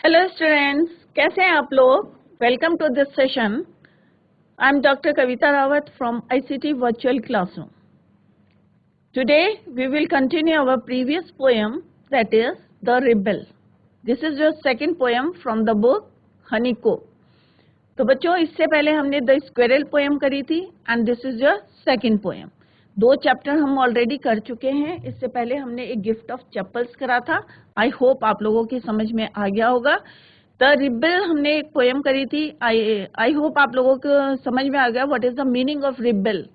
Hello students, कैसे हैं आप लोग। Welcome to this session. I am doctor Kavita Rawat from ICT virtual classroom. Today we will continue our previous poem, that is the rebel. This is your second poem from the book honeycomb. तो बच्चों, इससे पहले हमने the squirrel poem करी थी and this is your second poem. 2 chapter हम already कर चुके हैं। इससे पहले हमने एक गिफ्ट ऑफ चैपल्स करा था। आई होप आप लोगों की समझ में आ गया होगा। द रिबेल हमने एक पोएम करी थी। आई होप आप लोगों को समझ में आ गया what is the meaning of rebel.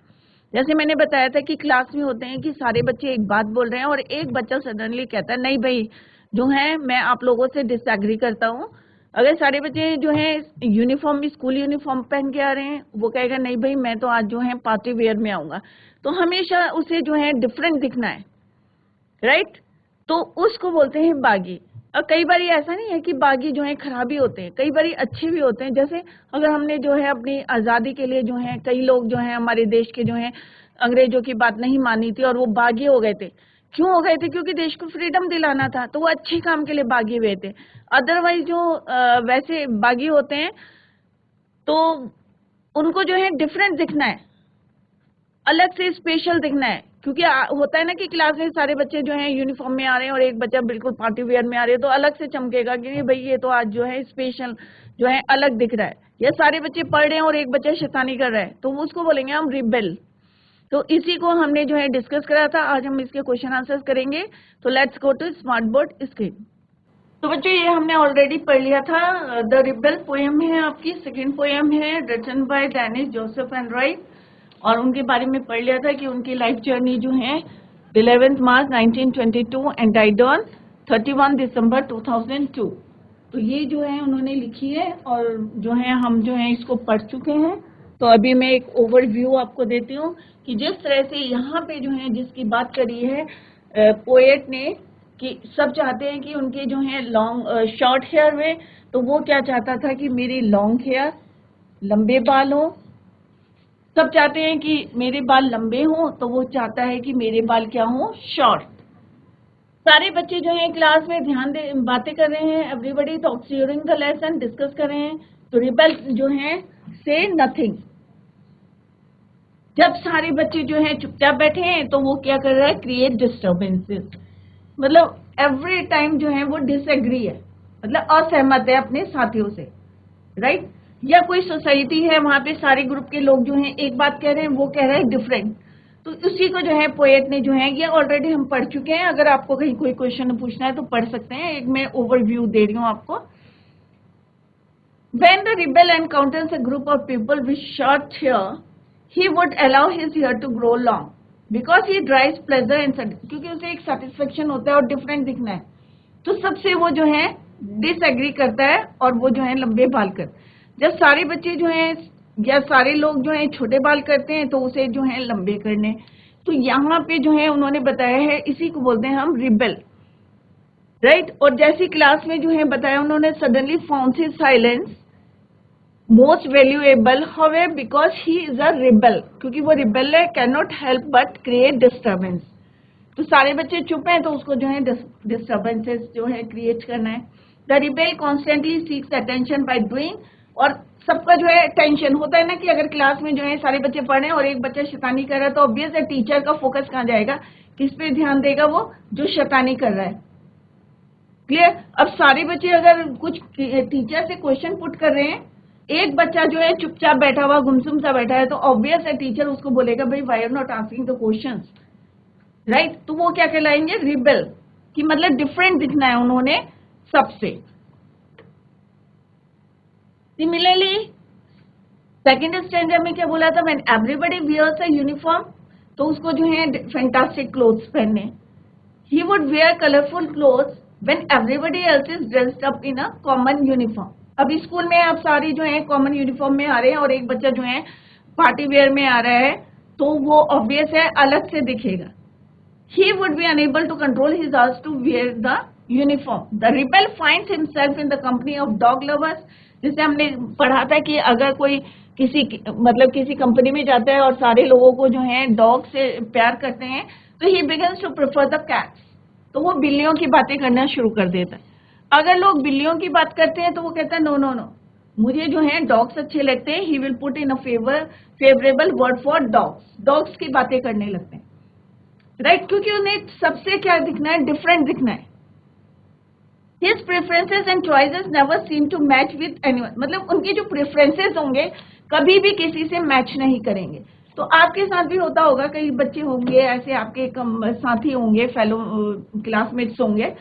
जैसे मैंने बताया था कि क्लास में होते हैं कि सारे बच्चे एक बात बोल रहे हैं और एक बच्चा सडनली कहता है नहीं भाई जो है मैं आप लोगों से डिसएग्री करता हूँ। अगर सारे बच्चे जो है यूनिफॉर्म स्कूल यूनिफॉर्म पहन के आ रहे हैं, वो कहेगा नहीं भाई मैं तो आज जो है पार्टी वेयर में आऊंगा। तो हमेशा उसे जो है डिफरेंट दिखना है, राइट। तो उसको बोलते हैं बागी। और कई बार ऐसा नहीं है कि बागी जो है खराब ही होते हैं, कई बार अच्छे भी होते हैं। जैसे अगर हमने जो है अपनी आज़ादी के लिए जो है कई लोग जो है हमारे देश के जो है अंग्रेजों की बात नहीं मानी थी और वो बागी हो गए थे। क्यों हो गए थे? क्योंकि देश को फ्रीडम दिलाना था, तो वो अच्छे काम के लिए बागी हुए थे। अदरवाइज जो वैसे बागी होते हैं तो उनको जो है डिफरेंट दिखना है, अलग से स्पेशल दिखना है। क्योंकि होता है ना कि क्लास में सारे बच्चे जो हैं यूनिफॉर्म में आ रहे हैं और एक बच्चा बिल्कुल पार्टी वेयर में आ रहे हैं, तो अलग से चमकेगा कि भाई ये तो आज जो है स्पेशल जो है अलग दिख रहा है। या सारे बच्चे पढ़ रहे हैं और एक बच्चा शैतानी कर रहा है, तो उसको बोलेंगे हम रिबेल। तो इसी को हमने जो है डिस्कस करा था। आज हम इसके क्वेश्चन आंसर्स करेंगे। तो let's go to smart board screen. तो बच्चों, ये हमने ऑलरेडी पढ़ लिया था। द रिबेल पोएम है आपकी, सेकेंड पोएम है, written by Dennis Joseph Enright. और उनके बारे में पढ़ लिया था कि उनकी लाइफ जर्नी जो है 11 मार्च 1922 एंड डाइड ऑन 31 दिसंबर 2002। तो ये जो है उन्होंने लिखी है और जो है हम जो है इसको पढ़ चुके हैं। तो अभी मैं एक ओवरव्यू आपको देती हूँ कि जिस तरह से यहाँ पे जो है जिसकी बात करी है पोएट ने कि सब चाहते हैं कि उनके जो है लॉन्ग शॉर्ट हेयर हुए, तो वो क्या चाहता था कि मेरी लॉन्ग हेयर लंबे बाल हो। सब चाहते हैं कि मेरे बाल लंबे हों, तो वो चाहता है कि मेरे बाल क्या हों, शॉर्ट। सारे बच्चे जो हैं क्लास में ध्यान दे बातें कर रहे हैं। Everybody talks during the lesson, discuss कर रहे हैं। तो रिबेल जो है से नथिंग। जब सारे बच्चे जो हैं चुपचाप बैठे हैं तो वो क्या कर रहा है, क्रिएट डिस्टर्बेंसेस। मतलब एवरी टाइम जो है वो डिसएग्री है, मतलब असहमत है अपने साथियों से, राइट। या कोई सोसाइटी है, वहां पे सारे ग्रुप के लोग जो हैं एक बात कह रहे हैं, वो कह रहे हैं डिफरेंट। तो उसी को जो है पोएट ने जो है, ये ऑलरेडी हम पढ़ चुके हैं। अगर आपको कहीं कोई क्वेश्चन पूछना है तो पढ़ सकते हैं। एक मैं ओवरव्यू दे रही हूँ आपको। When the rebel encounters a group of people with short hair, he would allow his hair to grow long because he derives pleasure and क्योंकि उसे एक सेटिस्फेक्शन होता है और डिफरेंट दिखना है। तो सबसे वो जो है डिसएग्री करता है और वो जो है लंबे बाल कर। जब सारे बच्चे जो हैं या सारे लोग जो हैं छोटे बाल करते हैं तो उसे जो है लंबे करने। तो यहाँ पे जो है उन्होंने बताया है, इसी को बोलते हैं हम रिबेल, राइट। और जैसी क्लास में जो है बताया उन्होंने, suddenly found his silence most valuable, however because he is a rebel, क्योंकि वो रिबेल है, can not help but create disturbance. तो सारे बच्चे चुप हैं तो उसको जो है डिस्टर्बेंसेस जो है क्रिएट करना है। The rebel constantly seeks attention by doing, और सबका जो है टेंशन होता है ना कि अगर क्लास में जो है सारे बच्चे पढ़ रहे हैं और एक बच्चा शैतानी कर रहा है तो ऑब्वियस है टीचर का फोकस कहाँ जाएगा, किस पे ध्यान देगा, वो जो शैतानी कर रहा है। क्लियर। अब सारे बच्चे अगर कुछ टीचर से क्वेश्चन पुट कर रहे हैं, एक बच्चा जो है चुपचाप बैठा हुआ गुमसुम सा बैठा है, तो ऑब्वियस है टीचर उसको बोलेगा भाई why are not asking the questions, right. तो वो क्या कहलाएंगे, रिबेल, कि मतलब डिफरेंट दिखना है उन्होंने सबसे। सिमिलरली सेकेंड स्टैंडर्ड में क्या बोला था, when everybody wears a uniform, तो उसको जो है फैंटास्टिक क्लोथ्स पहनने। He would wear colourful clothes when everybody else is dressed up in a common uniform. अब स्कूल में आप सारी जो है कॉमन यूनिफॉर्म में आ रहे हैं और एक बच्चा जो है पार्टी वेयर में आ रहा है, तो वो ऑब्वियस है अलग से दिखेगा। He would be unable to control his urge to wear the uniform. The rebel finds himself in the company of dog lovers. जिसे हमने पढ़ा था कि अगर कोई किसी कंपनी में जाता है और सारे लोगों को जो है डॉग से प्यार करते हैं, तो he begins to prefer the cats. तो वो बिल्लियों की बातें करना शुरू कर देता है। अगर लोग बिल्लियों की बात करते हैं तो वो कहता है नो नो नो, मुझे जो है डॉग्स अच्छे लगते हैं, he will put in a favourable word for dogs, dogs की बातें करने लगते हैं, राइट? क्योंकि उन्हें सबसे क्या दिखना है, डिफरेंट दिखना है। His preferences and choices never seem to match with anyone, मतलब उनके जो प्रेफरेंसेस होंगे कभी भी किसी से मैच नहीं करेंगे। तो आपके साथ भी होता होगा, कई बच्चे होंगे ऐसे, आपके साथी होंगे, फेलो क्लासमेट्स होंगे,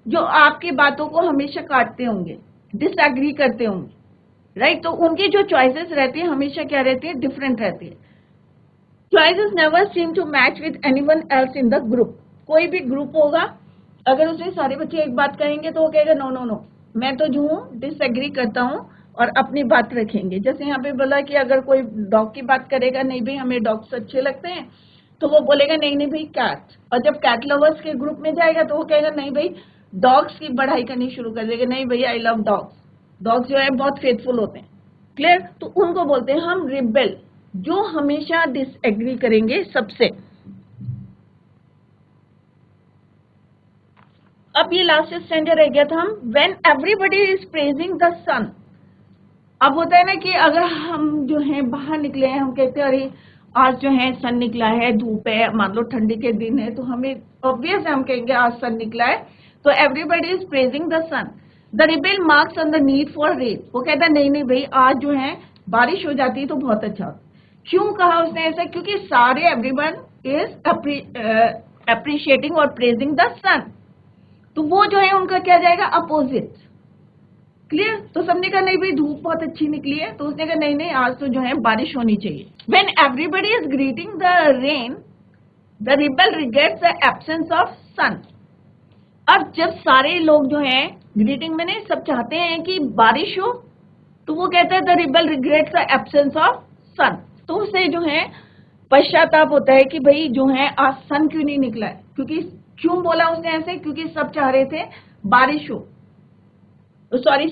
जो आपकी बातों को हमेशा काटते होंगे, डिसएग्री करते होंगे, राइट? तो उनकी जो चॉइसेस रहती है हमेशा क्या रहती है, डिफरेंट रहती है। Choices never seem to match with anyone else in the group. कोई भी ग्रुप होगा, अगर उसमें सारे बच्चे एक बात कहेंगे तो वो कहेगा नो नो नो, मैं तो जो हूँ डिसएग्री करता हूँ, और अपनी बात रखेंगे। जैसे यहाँ पे बोला कि अगर कोई डॉग की बात करेगा, नहीं भाई हमें डॉग्स अच्छे लगते हैं, तो वो बोलेगा नहीं नहीं भाई कैट। और जब कैट लवर्स के ग्रुप में जाएगा तो वो कहेगा नहीं भाई, डॉग्स की बढ़ाई करनी शुरू कर देगा, नहीं भैया आई लव डॉग्स, डॉग्स जो है बहुत फेथफुल होते हैं। क्लियर? तो उनको बोलते हैं हम रिबेल, जो हमेशा डिसएग्री करेंगे सबसे। अब ये लास्ट स्टैंडर्ड रह गया था हम, when everybody is praising the sun. अब होता है ना कि अगर हम जो है बाहर निकले हैं, हम कहते हैं अरे आज जो है सन निकला है, धूप है, मान लो ठंडी के दिन है, तो हमें ऑब्वियस है हम कहेंगे आज सन निकला है, तो everybody is praising the sun. The rebel marks on the need for rain, वो कहता है नहीं नहीं भाई आज जो है बारिश हो जाती है तो बहुत अच्छा होता। क्यों कहा उसने ऐसा? क्योंकि सारे एवरीवन इज अप्रिशिएटिंग और प्रेजिंग द सन, तो वो जो है उनका क्या जाएगा, अपोजिट। क्लियर? तो सबने कहा नहीं भाई धूप बहुत अच्छी निकली है, तो उसने कहा नहीं नहीं आज तो जो है बारिश होनी चाहिए। When everybody is greeting the rain, the rebel regrets the absence of sun. अब जब सारे लोग जो हैं ग्रीटिंग में नहीं, सब चाहते हैं कि बारिश हो, तो वो कहता है the rebel regrets the absence of sun, तो उसे जो है पश्चाताप होता है कि भाई जो है आज सन क्यों नहीं निकला है। क्योंकि क्यों बोला उसने ऐसे? क्योंकि सब चाह रहे थे बारिश हो, सॉरी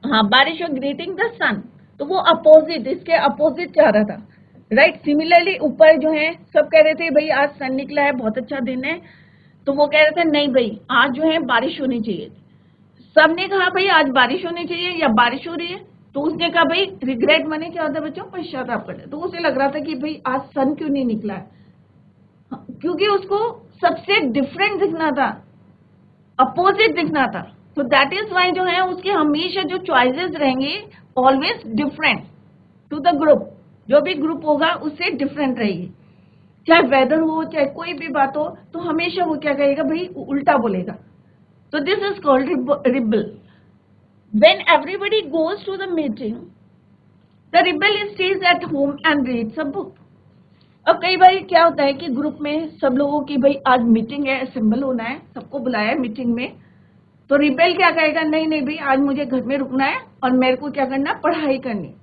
हाँ बारिश हो, ग्रीटिंग द सन, तो वो अपोजिट, इसके अपोजिट चाह रहा था, राइट? सिमिलरली ऊपर जो है सब कह रहे थे भाई आज सन निकला है, बहुत अच्छा दिन है, तो वो कह रहे थे नहीं भाई आज जो है बारिश होनी चाहिए। सबने कहा भाई आज बारिश होनी चाहिए या बारिश हो रही है, तो उसने कहा भाई रिग्रेट माने क्या होता है बच्चों, पश्चाताप करना। तो उसे लग रहा था कि भाई आज सन क्यों नहीं निकला है, क्योंकि उसको सबसे डिफरेंट दिखना था, अपोजिट दिखना था। तो दैट इज वाई जो है उसके हमेशा जो चॉइसेस रहेंगे always different to the group, जो भी ग्रुप होगा उससे डिफरेंट रहेगी। चाहे वेदर हो, चाहे कोई भी बात हो, तो हमेशा वो क्या कहेगा भाई, उल्टा बोलेगा। तो this is called rebel. When everybody goes to the meeting, the rebel stays at home and reads a book. अब कई बार क्या होता है कि ग्रुप में सब लोगों की भाई आज मीटिंग है, असेंबल होना है, सबको बुलाया है मीटिंग में, तो रिबेल क्या कहेगा, नहीं नहीं भाई आज मुझे घर में रुकना है और मेरे को क्या करना, पढ़ाई करनी।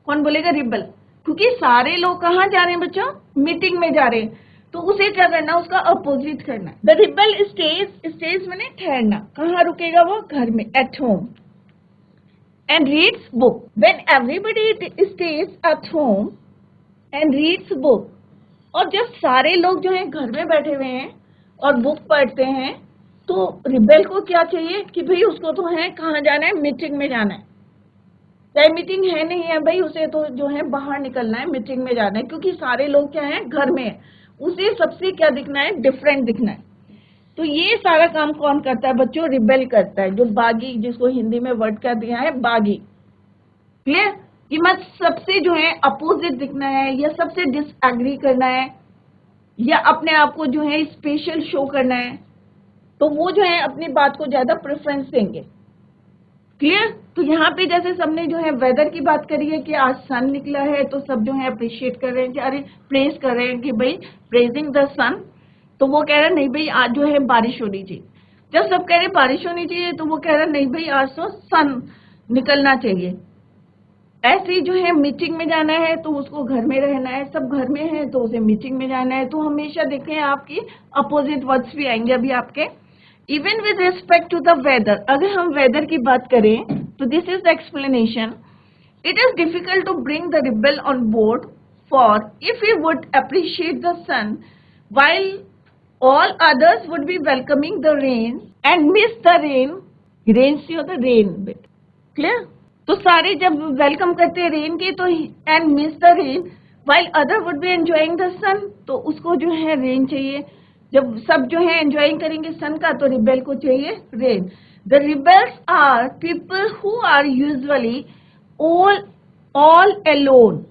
कौन बोलेगा? रिबेल। क्योंकि सारे लोग कहाँ जा रहे हैं बच्चों, मीटिंग में जा रहे हैं, तो उसे क्या करना, उसका अपोजिट करना। द रिबेल स्टेज मैंने ठहरना, कहाँ रुकेगा वो, घर में, eight home, and reads book. When everybody stage at home and reads book, और जब सारे लोग जो हैं घर में बैठे हुए हैं और बुक पढ़ते हैं, तो रिबेल को क्या चाहिए कि भाई उसको तो है कहाँ जाना है, मीटिंग में जाना है। चाहे मीटिंग है नहीं है भाई, उसे तो जो है बाहर निकलना है, मीटिंग में जाना है, क्योंकि सारे लोग क्या है, घर में है, उसे सबसे क्या दिखना है, डिफरेंट दिखना है। तो ये सारा काम कौन करता है बच्चों, रिबेल करता है, जो बागी, जिसको हिंदी में वर्ड क्या दिया है, बागी। क्लियर? कि मत सबसे जो है अपोजिट दिखना है, या सबसे डिसएग्री करना है, या अपने आप को जो है स्पेशल शो करना है, तो वो जो है अपनी बात को ज्यादा प्रेफरेंस देंगे। क्लियर? तो यहाँ पे जैसे सबने जो है वेदर की बात करी है कि आज सन निकला है, तो सब जो है अप्रिशिएट कर रहे हैं कि अरे प्रेज कर रहे हैं कि भाई प्रेजिंग द सन, तो वो कह रहे हैं नहीं भाई आज जो है बारिश होनी चाहिए। जब सब कह रहे हैं बारिश होनी चाहिए, तो वो कह रहे हैं नहीं भाई आज तो सन निकलना चाहिए। ऐसे ही जो है मीटिंग में जाना है तो उसको घर में रहना है, सब घर में है तो उसे मीटिंग में जाना है। तो हमेशा देखें आपकी अपोजिट वर्ड्स भी आएंगे अभी आपके। Even with respect to the weather, अगर हम वेदर की बात करें तो this is the explanation. It is difficult to bring the rebel on board, for if you would appreciate the sun while all others would be welcoming the rain and miss the rain, rain से होता है rain बेट, clear. तो सारे जब welcome करते हैं rain की तो and miss the rain while other would be enjoying the sun, तो उसको जो है रेन चाहिए। जब सब जो है एंजॉइंग करेंगे सन का तो रिबेल को चाहिए rain. The rebels are people who are usually all alone.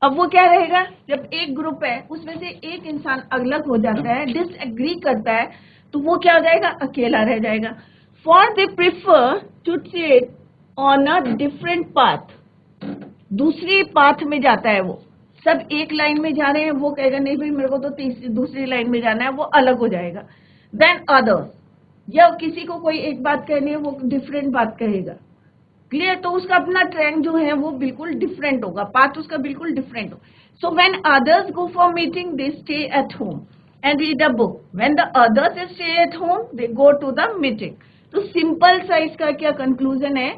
अब वो क्या रहेगा, जब एक ग्रुप है उसमें से एक इंसान अलग हो जाता है, डिसएग्री करता है, तो वो क्या हो जाएगा, अकेला रह जाएगा। For they prefer to tread on a different path, दूसरी पाथ में जाता है वो। सब एक लाइन में जा रहे हैं, वो कहेगा नहीं भाई मेरे को तो दूसरी लाइन में जाना है, वो अलग हो जाएगा। देन अदर्स, या किसी को कोई एक बात कहनी है वो डिफरेंट बात कहेगा, क्लियर। तो उसका अपना ट्रेंड जो है वो बिल्कुल डिफरेंट होगा, पाथ उसका बिल्कुल डिफरेंट हो। So when others go for meeting they stay at home and read a book, when the others stay at home they go to the meeting. तो सिंपल सा इसका क्या कंक्लूजन है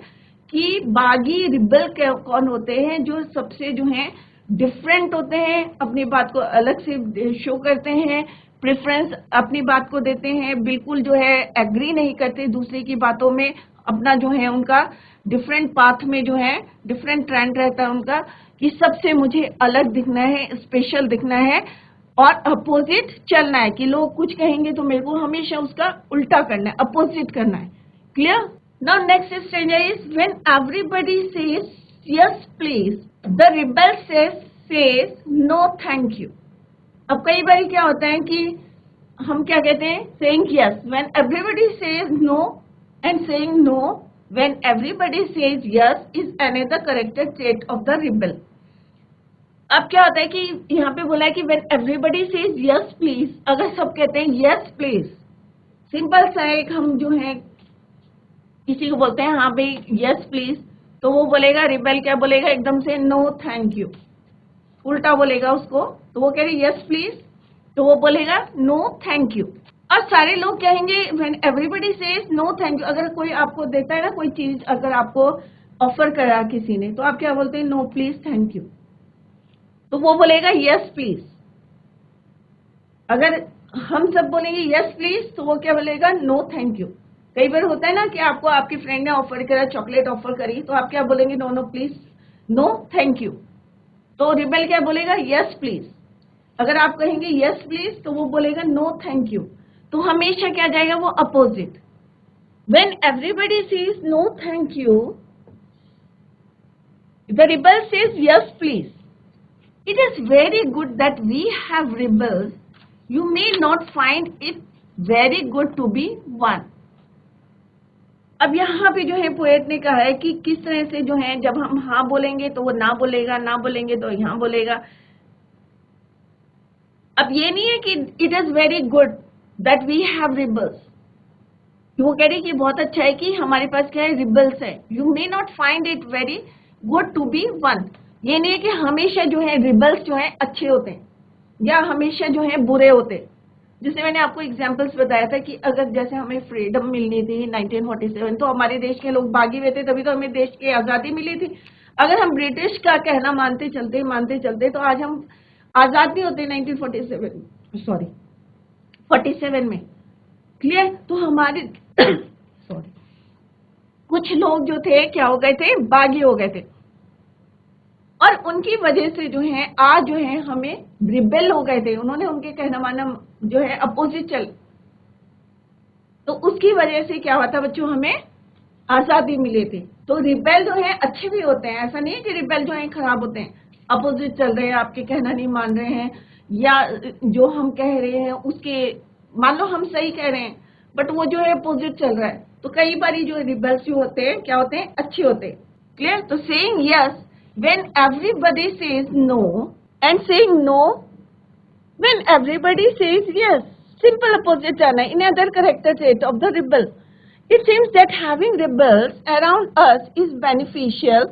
कि बागी रिबल कौन होते हैं, जो सबसे जो है डिफरेंट होते हैं, अपनी बात को अलग से शो करते हैं, प्रेफरेंस अपनी बात को देते हैं, बिल्कुल जो है एग्री नहीं करते दूसरे की बातों में, अपना जो है उनका डिफरेंट पाथ में जो है डिफरेंट ट्रेंड रहता है उनका, कि सबसे मुझे अलग दिखना है, स्पेशल दिखना है और अपोजिट चलना है, कि लोग कुछ कहेंगे तो मेरे को हमेशा उसका उल्टा करना है, अपोजिट करना है, clear. Now next stage is when everybody says yes please, the rebel says no thank you. अब कई बार क्या होता है कि हम क्या कहते हैं, saying yes when everybody says no and saying no when everybody says yes is another character trait of the rebel। अब क्या होता है कि यहाँ पे बोला है कि when everybody says yes please, अगर सब कहते हैं yes please, सिंपल सा एक हम जो है किसी को बोलते हैं हाँ भाई yes please, तो वो बोलेगा, रिबेल क्या बोलेगा, एकदम से no thank you, उल्टा बोलेगा उसको। तो वो कह रहे yes please, तो वो बोलेगा no thank you। और सारे लोग कहेंगे when everybody says no thank you, अगर कोई आपको देता है ना कोई चीज, अगर आपको ऑफर करा किसी ने, तो आप क्या बोलते हैं, नो प्लीज थैंक यू, तो वो बोलेगा यस प्लीज। अगर हम सब बोलेंगे यस प्लीज, तो वो क्या बोलेगा, नो थैंक यू। कई बार होता है ना कि आपको आपकी फ्रेंड ने ऑफर करा, चॉकलेट ऑफर करी, तो आप क्या बोलेंगे, no no please, no thank you. तो रिबेल क्या बोलेगा, यस प्लीज। अगर आप कहेंगे यस प्लीज, तो वो बोलेगा नो थैंक यू। तो हमेशा क्या जाएगा, वो opposite. When everybody says no thank you, the rebel says yes please। It is very good that we have rebels, you may not find it very good to be one। अब यहाँ पे जो है पोएट ने कहा है कि किस तरह से जो है जब हम हाँ बोलेंगे तो वो ना बोलेगा, ना बोलेंगे तो यहाँ बोलेगा। अब ये नहीं है कि it is very good that we have rebels, वो कह रही कि बहुत अच्छा है कि हमारे पास क्या है, रिबल्स है। You may not find it very good to be one, ये नहीं है कि हमेशा जो है रिबल्स जो है अच्छे होते हैं या हमेशा जो है बुरे होते हैं। जिससे मैंने आपको एग्जांपल्स बताया था कि अगर जैसे हमें फ्रीडम मिलनी थी 1947, तो हमारे देश के लोग भागी हुए थे, तभी तो हमें देश की आज़ादी मिली थी। अगर हम ब्रिटिश का कहना मानते चलते तो आज हम आज़ाद नहीं होते 47 में, क्लियर। तो हमारे सॉरी कुछ लोग जो थे क्या हो गए थे, बागी हो गए थे, और उनकी वजह से जो है आज जो है हमें रिबेल हो गए थे, उन्होंने उनके कहना माना जो है अपोजिट चल, तो उसकी वजह से क्या हुआ था बच्चों, हमें आजादी मिली थी। तो रिबेल जो है अच्छे भी होते हैं, ऐसा नहीं है कि रिबेल जो है खराब होते हैं, अपोजिट चल रहे हैं, आपके कहना नहीं मान रहे हैं, या जो हम कह रहे हैं उसके मान लो हम सही कह रहे हैं बट वो जो है अपोजिट चल रहा है, तो कई बार जो रिबेल्स जो होते हैं क्या होते हैं, अच्छे होते हैं, क्लियर। तो saying yes when everybody says no and saying no when everybody says yes, simple opposite आना in other character trait of the rebel। It seems that having rebels around us is beneficial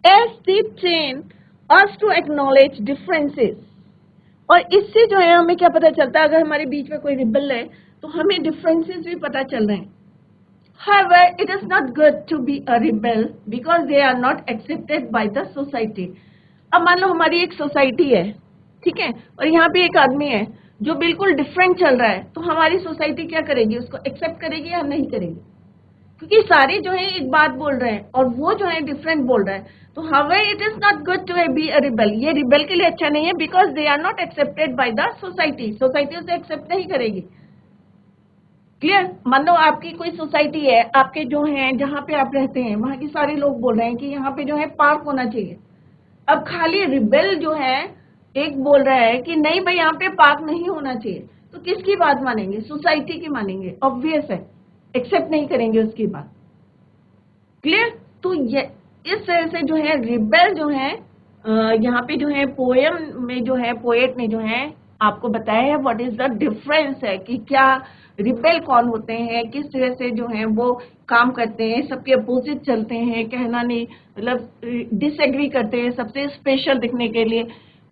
as they train us to acknowledge differences। और इससे जो है हमें क्या पता चलता है, अगर हमारे बीच में कोई रिबल है तो हमें डिफरेंसेस भी पता चल रहे हैं। However, it is not good to be a rebel because they are not accepted by the society। अब मान लो हमारी एक सोसाइटी है, ठीक है, और यहाँ पे एक आदमी है जो बिल्कुल डिफरेंट चल रहा है, तो हमारी सोसाइटी क्या करेगी, उसको एक्सेप्ट करेगी या नहीं करेगी, क्योंकि सारे जो है एक बात बोल रहे हैं और वो जो है डिफरेंट बोल रहा है. तो how it is not good to be a rebel. ये रिबेल के लिए अच्छा नहीं है because they are not accepted by the society. Society उसे एक्सेप्ट नहीं करेगी. क्लियर. मान लो आपकी कोई सोसाइटी है, आपके जो है जहाँ पे आप रहते हैं वहां के सारे लोग बोल रहे हैं कि यहाँ पे जो है पार्क होना चाहिए. अब खाली रिबेल जो है एक बोल रहा है कि नहीं भाई यहाँ पे पार्क नहीं होना चाहिए, तो किसकी बात मानेंगे? सोसाइटी की मानेंगे. ऑब्वियस है, एक्सेप्ट नहीं करेंगे उसकी बात. क्लियर. तो ये इस तरह से जो है रिबेल जो है यहाँ पे जो है पोएम में जो है पोएट ने जो है आपको बताया है व्हाट इज द डिफरेंस है कि क्या रिबेल कौन होते हैं, किस तरह से जो है वो काम करते हैं, सबके अपोजिट चलते हैं, कहना नहीं मतलब डिसएग्री करते हैं सबसे स्पेशल दिखने के लिए.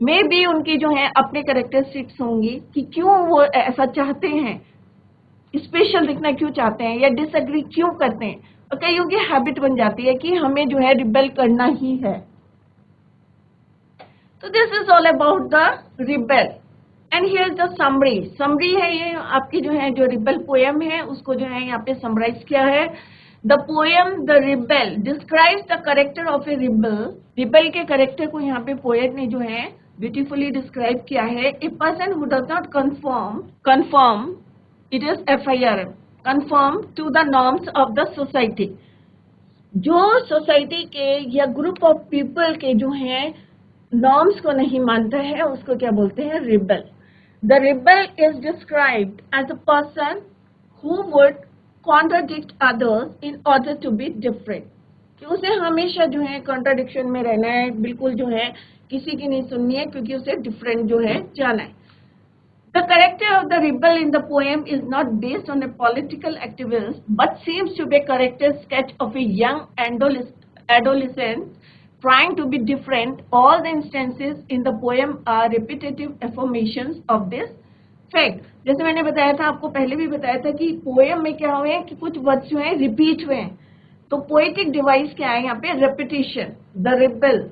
मे बी उनकी जो है अपने कैरेक्टरिस्टिक्स होंगी कि क्यों वो ऐसा चाहते हैं, स्पेशल दिखना क्यों चाहते हैं या डिसएग्री क्यों करते हैं. और कईयों की हैबिट बन जाती है कि हमें जो है रिबेल करना ही है. तो this is all about the rebel. And here the summary. Summary है ये आपकी जो है जो रिबेल पोएम है उसको जो है यहाँ पे समराइज किया है. The poem the rebel describes the character of A rebel. Rebel के कैरेक्टर को यहाँ पे पोएट ने जो है ब्यूटीफुली डिस्क्राइब किया है. A person who does not confirm it is FIRM, conform to the norms of the society. जो सोसाइटी के या ग्रुप ऑफ पीपल के जो है नॉर्म्स को नहीं मानता है उसको क्या बोलते हैं? Rebel. The rebel is described as a person who would contradict others in order to be different. कि उसे हमेशा जो है कॉन्ट्राडिक्शन में रहना है, बिल्कुल जो है किसी की नहीं सुननी है क्योंकि उसे डिफरेंट जो है जाना है. The character of the rebel in the poem is not based on a political activist, but seems to be a character sketch of a young adolescent trying to be different. All the instances in the poem are repetitive affirmations of this fact. जैसे मैंने बताया था, आपको पहले भी बताया था कि पोएम में क्या हुए हैं कि कुछ वर्ड्स जो हैं रिपीट हुए हैं. तो पोएटिक डिवाइस क्या है यहाँ पे? रेपिटेशन. The rebel,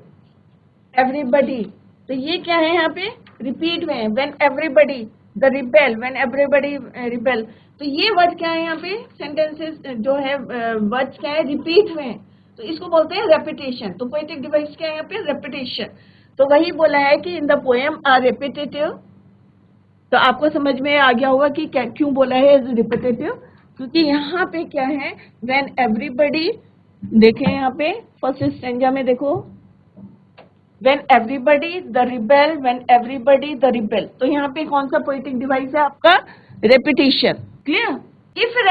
everybody. तो ये क्या है यहाँ पे? रिपीट हुए हैं. When everybody, the rebel, when everybody rebel. तो ये वर्ड क्या है यहाँ पे? सेंटेंसेस जो है वर्ड्स क्या है? रिपीट हुए हैं. तो इसको बोलते हैं रेपिटेशन. तो पोएटिक डिवाइस क्या है यहाँ पे? रेपिटेशन. तो वही बोला है कि in the poem are repetitive. तो आपको समझ में आ गया होगा कि क्यों बोला है रिपिटेटिव. क्योंकि यहाँ पे क्या है? When everybody. देखें यहाँ पे फर्स्ट स्टैंजा में देखो, when everybody the rebel, when everybody the rebel. तो यहाँ पे कौन सा पोएटिक डिवाइस है आपका? repetition. Clear? If a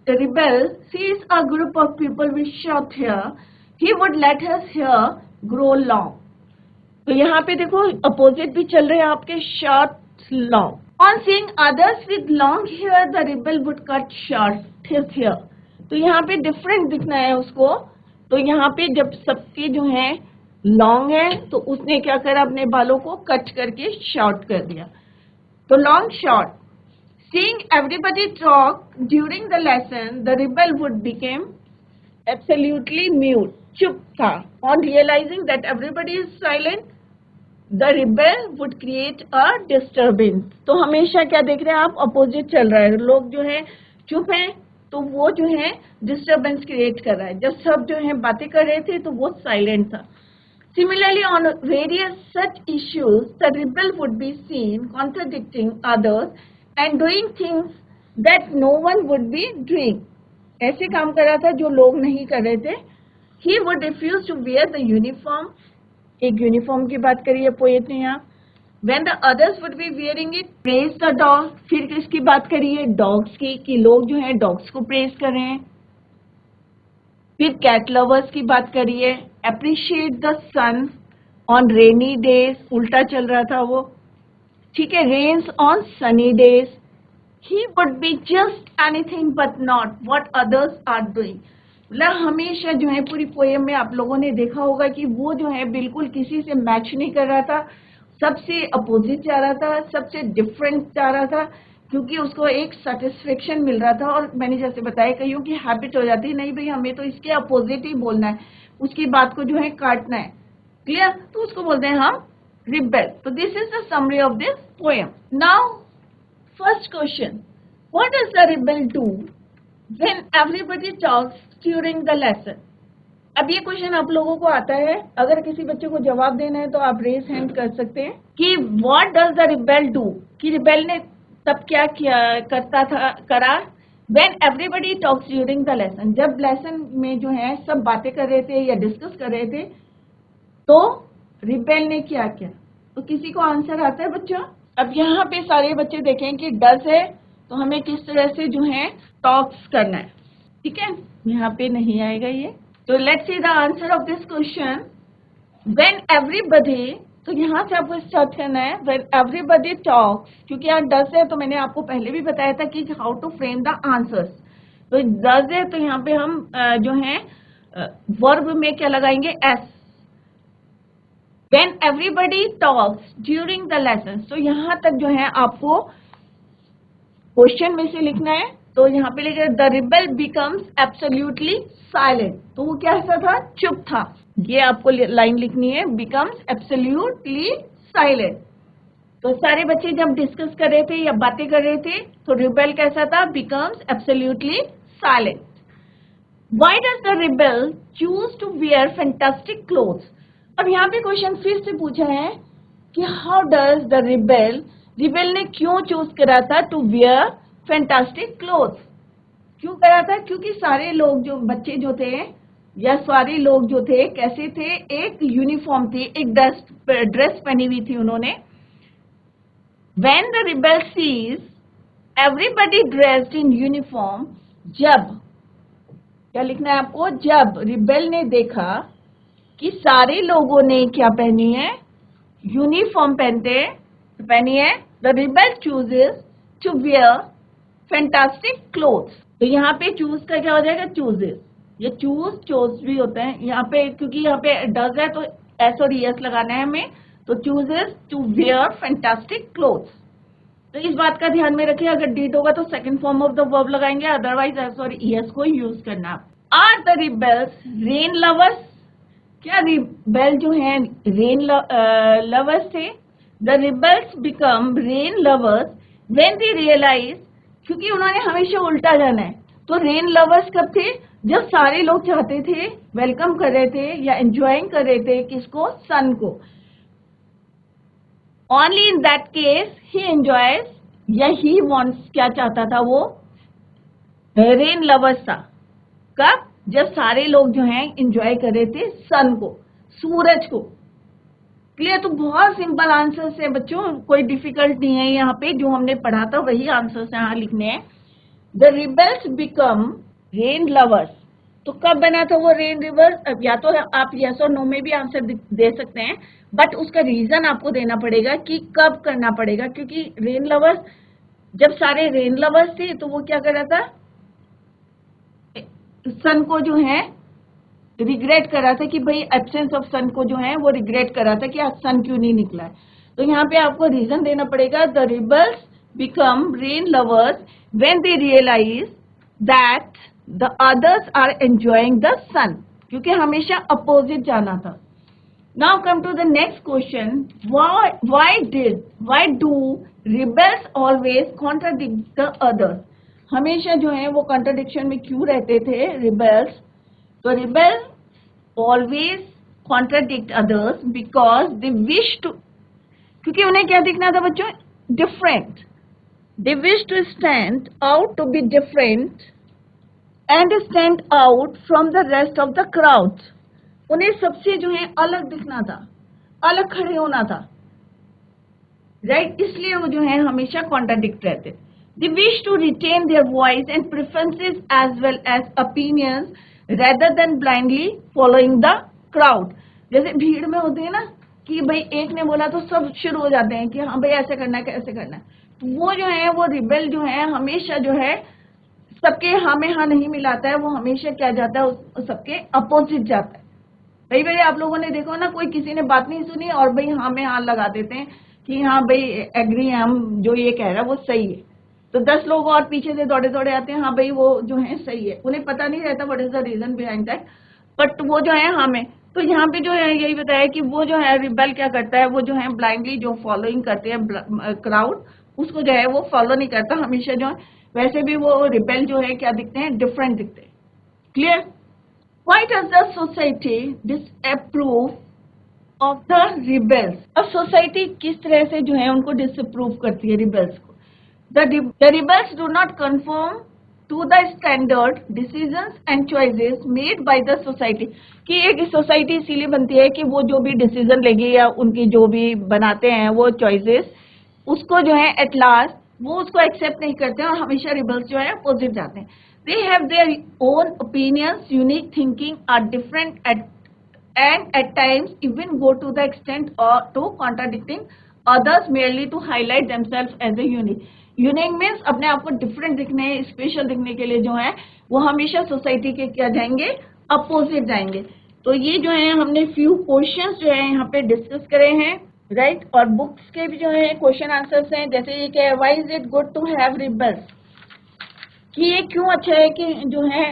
rebel sees a group of people with short hair, he would let his hair grow long. तो यहाँ पे देखो अपोजिट भी चल रहे हैं आपके, short, long. On seeing others with long hair, the rebel would cut short his hair. तो यहाँ पे डिफरेंट दिखना है उसको. तो यहाँ पे जब सबके जो है लॉन्ग है तो उसने क्या करा? अपने बालों को कट करके शॉर्ट कर दिया. तो long short. Seeing everybody talk during the lesson, the rebel would became absolutely mute. चुप था. On realising that everybody is silent, the rebel would create a disturbance. तो हमेशा क्या देख रहे हैं आप? अपोजिट चल रहा है. लोग जो है चुप हैं तो वो जो है डिस्टर्बेंस क्रिएट कर रहा है. जब सब जो है बातें कर रहे थे तो वो साइलेंट था. Similarly, on various such issues, the rebel would be seen contradicting others and doing things that no one would be doing. ऐसे काम कर रहा था जो लोग नहीं कर रहे थे. He would refuse to wear the uniform. एक यूनिफॉर्म की बात करी है पोएट ने यहाँ. When the others would be wearing it, praise the dog. फिर किसकी बात करी है? डॉग्स की, कि लोग जो है डॉग्स को प्रेज कर रहे हैं. फिर कैट लवर्स की बात करिए. Appreciate the sun on rainy days. उल्टा चल रहा था वो. ठीक है. Rains on sunny days. He would be just anything but not what others are doing. मतलब हमेशा जो है पूरी पोएम में आप लोगों ने देखा होगा कि वो जो है बिल्कुल किसी से मैच नहीं कर रहा था, सबसे अपोजिट जा रहा था, सबसे डिफरेंट जा रहा था, क्योंकि उसको एक सेटिस्फेक्शन मिल रहा था. और मैंने जैसे बताया कईयों की हैबिट हो जाती है, नहीं भाई हमें तो इसके अपोजिट ही बोलना है, उसकी बात को जो है काटना है. क्लियर? तो उसको बोलते हैं हम रिबेल. तो this is the summary of this poem. Now first question, what does the rebel do When everybody talks during the lesson. अब ये क्वेश्चन आप लोगों को आता है, अगर किसी बच्चे को जवाब देना है तो आप रेस हैंड कर सकते हैं कि what does the rebel do, कि रिबेल ने तब क्या किया करता था करा when everybody talks during the lesson, जब लेसन में जो है सब बातें कर रहे थे या डिस्कस कर रहे थे तो रिबेल ने क्या किया। तो किसी को आंसर आता है बच्चों? अब यहाँ पे सारे बच्चे देखें कि डज है तो हमें किस तरह से जो है टॉक्स करना है, ठीक है, यहाँ पे नहीं आएगा ये। तो let's see the answer of this question. When everybody, तो यहाँ से आपको स्टार्ट करना है व्हेन एवरीबडी टॉक्स, क्योंकि यहाँ डज है तो मैंने आपको पहले भी बताया था कि how to frame the answers. तो डज है तो यहाँ पे हम जो है वर्ब में क्या लगाएंगे, S. When everybody talks during the lesson, तो यहाँ तक जो है आपको क्वेश्चन में से लिखना है। तो यहाँ पे लिखा the rebel becomes absolutely silent, तो वो क्या था, चुप था। ये आपको लाइन लिखनी है, बिकम्स एब्सोल्युटली साइलेंट। तो सारे बच्चे जब डिस्कस कर रहे थे या बातें कर रहे थे तो रिबेल कैसा था, becomes absolutely silent. Why does the rebel choose to wear fantastic clothes? अब यहाँ पे क्वेश्चन फिर से पूछा है कि how does the rebel, rebel ने क्यों चूज करा था टू वियर फैंटास्टिक क्लोथ्स, क्यों करा था? क्योंकि सारे लोग जो बच्चे जो थे या सारे लोग जो थे कैसे थे, एक यूनिफॉर्म थी, एक ड्रेस पहनी हुई थी उन्होंने। When the rebel sees everybody dressed in uniform, जब, क्या लिखना है आपको, जब रिबेल ने देखा कि सारे लोगों ने क्या पहनी है, यूनिफॉर्म पहनी है, the rebel chooses to wear fantastic clothes. तो यहाँ पे चूज का क्या हो जाएगा, चूजेस। ये चोज भी होता है यहाँ पे, क्योंकि यहाँ पे डज है तो एस और एस लगाना है हमें। तो chooses to wear fantastic clothes. तो इस बात का ध्यान में रखिए, अगर डीड होगा तो second form of the verb लगाएंगे, अदरवाइज एस और एस को यूज करना। Are the rebels rain lovers, क्या रिबेल जो है रेन लवर्स थे? The rebels become rain lovers when they realise, क्योंकि उन्होंने हमेशा उल्टा जाना है। तो रेन लवर्स कब थे, जब सारे लोग चाहते थे, वेलकम कर रहे थे या एंजॉइंग कर रहे थे किसको, सन को। Only in that case he enjoys या he wants, क्या चाहता था वो, रेन लवर्स था। कब, जब सारे लोग जो हैं एंजॉय कर रहे थे सन को, सूरज को। क्लियर? तो बहुत सिंपल आंसर्स है बच्चों, कोई डिफिकल्ट नहीं है। यहाँ पे जो हमने पढ़ा था वही आंसर्स यहाँ लिखने हैं। The rebels become rain lovers, तो कब बना था वो रेन रिवर्स? अब या तो आप यस और नो में भी आंसर दे सकते हैं, बट उसका रीजन आपको देना पड़ेगा कि कब करना पड़ेगा, क्योंकि रेन लवर्स, जब सारे रेन लवर्स थे तो वो क्या कर रहा था, सन को जो है रिग्रेट कर रहा था कि भाई एब्सेंस ऑफ सन को जो है वो रिग्रेट कर रहा था कि आज सन क्यों नहीं निकला है। तो यहाँ पे आपको रीजन देना पड़ेगा, the rebels become rain lovers when they realise that the others are enjoying the sun, क्योंकि हमेशा अपोजिट जाना था। Now come to the next question, why do rebels always contradict the others, हमेशा जो है वो कॉन्ट्रडिक्शन में क्यों रहते थे रिबेल्स? तो rebel always contradict others because they wish to, क्योंकि उन्हें क्या दिखना था बच्चों, different. They wish to stand out, to be different and stand out from the rest of the crowd. उन्हें सबसे जो है अलग दिखना था, अलग खड़े होना था, राइट? इसलिए वो जो है हमेशा कॉन्ट्राडिक्ट रहते। They wish to retain their voice and preferences as well as opinions rather than blindly following the crowd। जैसे भीड़ में होते हैं ना कि भाई एक ने बोला तो सब शुरू हो जाते हैं कि हाँ भाई ऐसे करना है, कैसे करना है। तो वो जो है वो रिबेल जो है हमेशा जो है सबके हाँ में हाँ नहीं मिलाता है, वो हमेशा क्या जाता है, सबके अपोजिट जाता है। भाई भाई आप लोगों ने देखो ना, कोई किसी ने बात नहीं सुनी और भाई हाँ में हाँ लगा देते हैं कि हाँ भाई एग्री है, हम जो ये कह रहा है वो सही है। तो 10 लोग और पीछे से दौड़े दौड़े आते हैं, हाँ भाई वो जो है सही है, उन्हें पता नहीं रहता what is the reason behind that, but वो जो है हमें। तो यहाँ पे जो है यही बताया कि वो जो है रिबेल क्या करता है, वो जो है ब्लाइंडली जो फॉलोइंग करते हैं क्राउड, उसको जो है वो फॉलो नहीं करता, हमेशा जो है वैसे भी वो रिबेल जो है क्या दिखते हैं, डिफरेंट दिखते हैं। Clear? Why does the society disapprove of the rebels? अब सोसाइटी किस तरह से जो है उनको डिसअप्रूव करती है रिबेल्स को? The rebels do not conform to the standard decisions and choices made by the society. कि एक सोसाइटी इसीलिए बनती है कि वो जो भी डिसीजन लेगी या उनकी जो भी बनाते हैं वो चॉइसेस, उसको जो है एट लास्ट वो उसको एक्सेप्ट नहीं करते हैं और हमेशा रिबल्स जो है अपोजिट जाते हैं। They have their own opinions, unique thinking, are different and at times even go to the extent or to contradicting others merely to highlight themselves as a unique. Unique means अपने आप को different दिखने, special दिखने के लिए जो है वो हमेशा सोसाइटी के क्या जाएंगे, अपोजिट जाएंगे। तो ये जो है हमने फ्यू क्वेश्चंस जो है यहाँ पे डिस्कस करे हैं, राइट? और बुक्स के भी जो है क्वेश्चन आंसर्स हैं, जैसे ये क्या है, why is it good to have rebels, कि ये क्यों अच्छा है कि जो है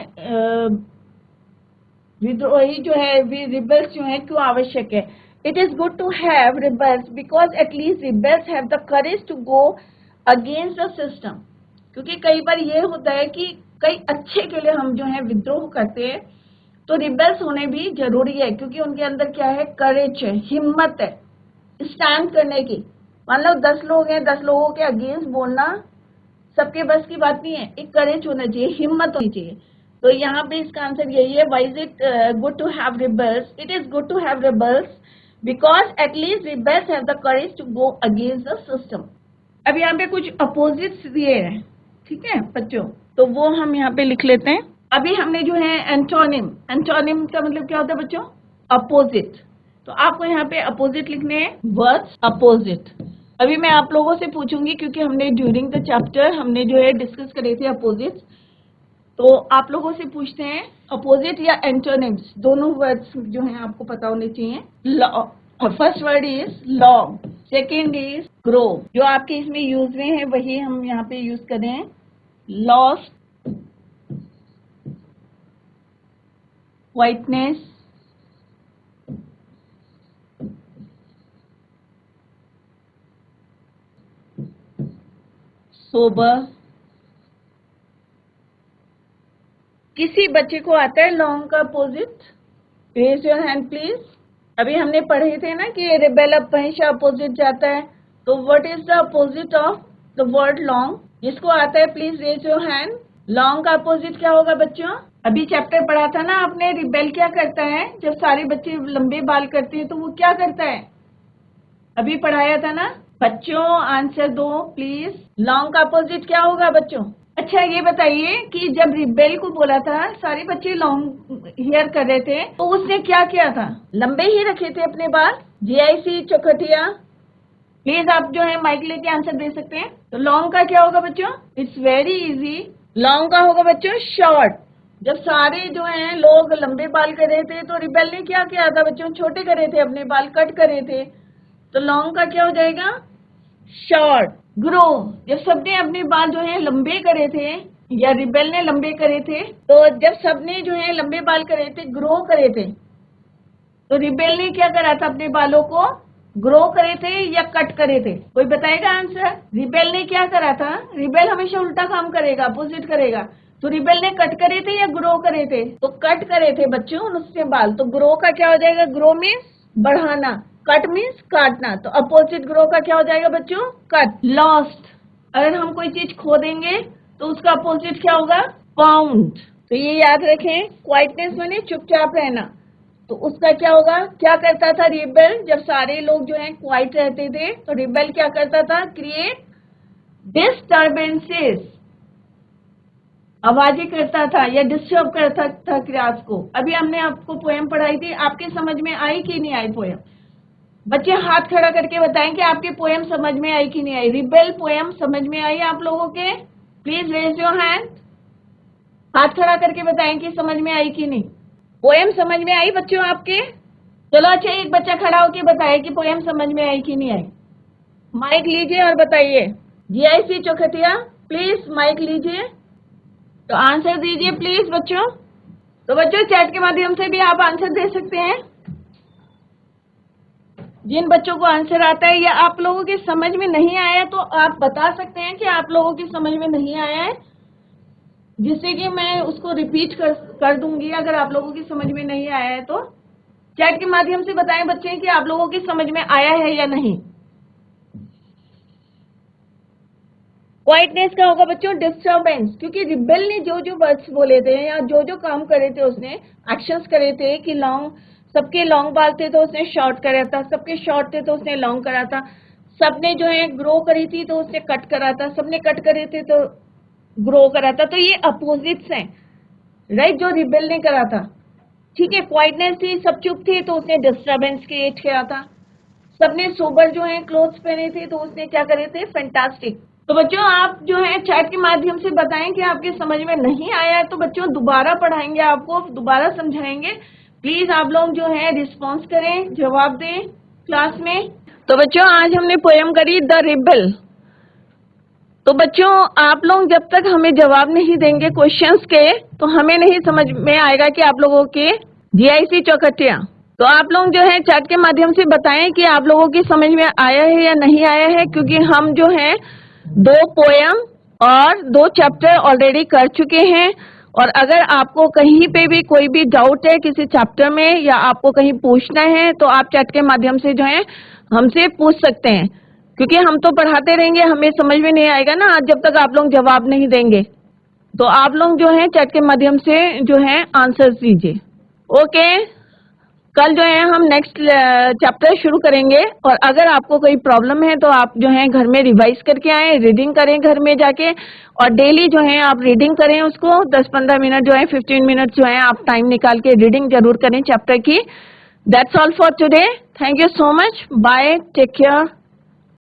विद्रोही जो है रिबल्स जो है क्यों आवश्यक है। It is good to have rebels because at least rebels have the courage to go against the system. क्योंकि कई बार ये होता है कि कई अच्छे के लिए हम जो है विद्रोह करते हैं, तो रिबेल्स होने भी जरूरी है, क्योंकि उनके अंदर क्या है, करेज है, हिम्मत है स्टैंड करने की। मान लो 10 लोग हैं, 10 लोगों के अगेंस्ट बोलना सबके बस की बात नहीं है, एक करेज होना चाहिए, हिम्मत होनी चाहिए। तो यहाँ पे इसका आंसर यही है, why is it good to have rebels? It is good to have rebels because at least rebels have the courage to go against the system. अब यहाँ पे कुछ अपोजिट्स दिए हैं, ठीक है बच्चों, तो वो हम यहाँ पे लिख लेते हैं। अभी हमने जो है एंटोनिम, एंटोनिम का मतलब क्या होता है बच्चों, अपोजिट। तो आपको यहाँ पे अपोजिट लिखने हैं, वर्ड्स अपोजिट। अभी मैं आप लोगों से पूछूंगी, क्योंकि हमने ड्यूरिंग द चैप्टर हमने जो है डिस्कस करे थे अपोजिट, तो आप लोगों से पूछते हैं अपोजिट या एंटोनिम्स, दोनों वर्ड्स जो है आपको पता होने चाहिए। First word is long, second is grow, जो आपके इसमें यूज में है वही हम यहाँ पे यूज करें। Lost, whiteness, sober. किसी बच्चे को आता है लॉन्ग का opposite? Raise your hand please. अभी हमने पढ़े थे ना कि रिबेल अब हमेशा अपोजिट जाता है, तो what is the opposite of the word long? जिसको आता है please raise your hand. Long का अपोजिट क्या होगा बच्चों? अभी चैप्टर पढ़ा था ना आपने, रिबेल क्या करता है, जब सारे बच्चे लंबे बाल करते हैं तो वो क्या करता है, अभी पढ़ाया था ना बच्चों, आंसर दो प्लीज। लॉन्ग का अपोजिट क्या होगा बच्चों? अच्छा ये बताइए कि जब रिबेल को बोला था सारे बच्चे लॉन्ग हेयर कर रहे थे, तो उसने क्या किया था, लंबे ही रखे थे अपने बाल। जीआईसी चौखटिया प्लीज आप जो है माइक लेके आंसर दे सकते हैं। तो लॉन्ग का क्या होगा बच्चों? इट्स वेरी इजी, लॉन्ग का होगा बच्चों शॉर्ट। जब सारे जो है लोग लंबे बाल कर रहे थे तो रिबेल ने क्या किया था बच्चों, छोटे करे थे, अपने बाल कट करे थे, तो लॉन्ग का क्या हो जाएगा, शॉर्ट। ग्रो, जब सबने अपने बाल जो है लंबे करे थे या रिबेल ने लंबे करे थे, तो जब सबने जो है लंबे बाल करे थे, ग्रो करे थे, तो रिबेल ने क्या करा था, अपने बालों को ग्रो करे थे या कट करे थे? कोई बताएगा आंसर? रिबेल ने क्या करा था? रिबेल हमेशा उल्टा काम करेगा, अपोजिट करेगा। तो रिबेल ने कट करे थे या ग्रो करे थे? तो कट करे थे बच्चों उससे बाल। तो ग्रो का क्या हो जाएगा, ग्रो मीन्स बढ़ाना, कट मीन्स काटना, तो अपोजिट ग्रो का क्या हो जाएगा बच्चों, कट। लॉस्ट, अगर हम कोई चीज खो देंगे तो उसका अपोजिट क्या होगा, फाउंड। तो ये याद रखें, क्वाइटनेस माने चुपचाप रहना, तो उसका क्या होगा, क्या करता था रिबेल, जब सारे लोग जो है क्वाइट रहते थे तो रिबेल क्या करता था, क्रिएट डिस्टर्बेंसेस, आवाजें करता था या डिस्टर्ब करता था क्लास को। अभी हमने आपको पोएम पढ़ाई थी, आपके समझ में आई कि नहीं आई पोएम? बच्चे हाथ खड़ा करके बताएं कि आपके पोएम समझ में आई कि नहीं आई। रिबेल पोएम समझ में आई आप लोगों के? प्लीज रेज योर हैंड, हाथ खड़ा करके बताएं कि समझ में आई कि नहीं। पोएम समझ में आई बच्चों आपके? चलो अच्छा, एक बच्चा खड़ा होके बताए कि पोएम समझ में आई कि नहीं आई। माइक लीजिए और बताइए। जीआईसी चौखटिया प्लीज माइक लीजिए, तो आंसर दीजिए प्लीज बच्चों। तो बच्चों चैट के माध्यम से भी आप आंसर दे सकते हैं। जिन बच्चों को आंसर आता है या आप लोगों की समझ में नहीं आया तो आप बता सकते हैं कि आप लोगों की समझ में नहीं आया है, जिससे कि मैं उसको रिपीट कर दूंगी अगर आप लोगों की समझ में नहीं आया है तो। चैट के माध्यम से बताएं बच्चे कि आप लोगों की समझ में आया है या नहीं। क्वाइटनेस का होगा बच्चों डिस्टर्बेंस, क्योंकि रिबेल ने जो जो वर्ड्स बोले थे या जो जो काम करे थे, उसने एक्शंस करे थे कि लॉन्ग, सबके लॉन्ग बाल थे तो उसने शॉर्ट करा था, सबके शॉर्ट थे तो उसने लॉन्ग करा था, सबने जो है ग्रो करी थी तो उसने कट करा था, सबने कट करे थे तो ग्रो करा था। तो ये अपोजिट्स हैं, राइट, जो रिबेल ने करा था। ठीक है, क्वाइटनेस थी, सब चुप थे तो उसने डिस्टर्बेंस क्रिएट किया था। सबने सोबर जो है क्लोथ्स पहने थे तो उसने क्या करे थे, फैंटास्टिक। तो बच्चों आप जो है चैट के माध्यम से बताएं कि आपके समझ में नहीं आया है, तो बच्चों दोबारा पढ़ाएंगे, आपको दोबारा समझाएंगे। प्लीज आप लोग जो है रिस्पॉन्स करें, जवाब दें क्लास में। तो बच्चों आज हमने पोएम करी द रिबेल। तो बच्चों आप लोग जब तक हमें जवाब नहीं देंगे क्वेश्चंस के, तो हमें नहीं समझ में आएगा कि आप लोगों के जीआईसी चौखटिया। तो आप लोग जो है चैट के माध्यम से बताएं कि आप लोगों की समझ में आया है या नहीं आया है, क्योंकि हम जो है 2 पोएम और 2 चैप्टर ऑलरेडी कर चुके हैं। और अगर आपको कहीं पे भी कोई भी डाउट है किसी चैप्टर में या आपको कहीं पूछना है तो आप चैट के माध्यम से जो है हमसे पूछ सकते हैं, क्योंकि हम तो पढ़ाते रहेंगे, हमें समझ में नहीं आएगा ना आज जब तक आप लोग जवाब नहीं देंगे। तो आप लोग जो है चैट के माध्यम से जो है आंसर्स दीजिए। ओके, कल जो है हम नेक्स्ट चैप्टर शुरू करेंगे। और अगर आपको कोई प्रॉब्लम है तो आप जो है घर में रिवाइज करके आए, रीडिंग करें घर में जाके, और डेली जो है आप रीडिंग करें उसको 10-15 मिनट जो है 15 मिनट जो है आप टाइम निकाल के रीडिंग जरूर करें चैप्टर की। That's all for today. Thank you so much, bye, take care.